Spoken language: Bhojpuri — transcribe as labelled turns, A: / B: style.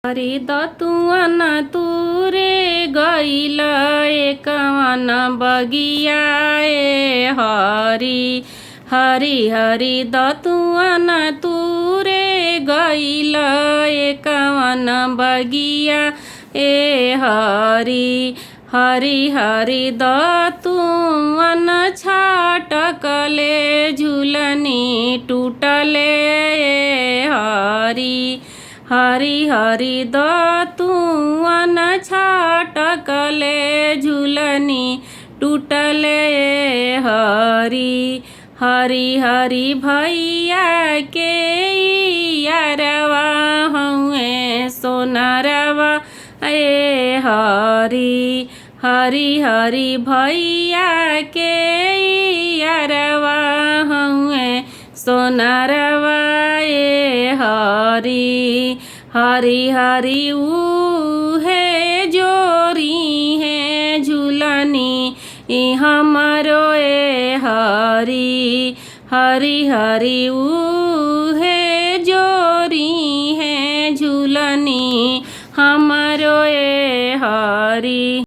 A: हरि दतुअन तुरे गइल एकवन बगिया ए हरि हरि हरि दतुअन तुरे गइल एकवन बगिया ए हरि हरि हरि दतुअन छाटकले झुलनी टूटले ए हरि हरि हरि दतुअन छाटकले झुलनी टूटले हरि हरि हरि भैया के यारवा हउए सोनारवा ए हरि हरि हरि भैया के यारवा हउए सोनारवा ए हरि हरि हरि उहे जोरी है झुलनी हमरो ए हरि हरि हरि उहे जोरी है झुलनी हमरो ए हरि।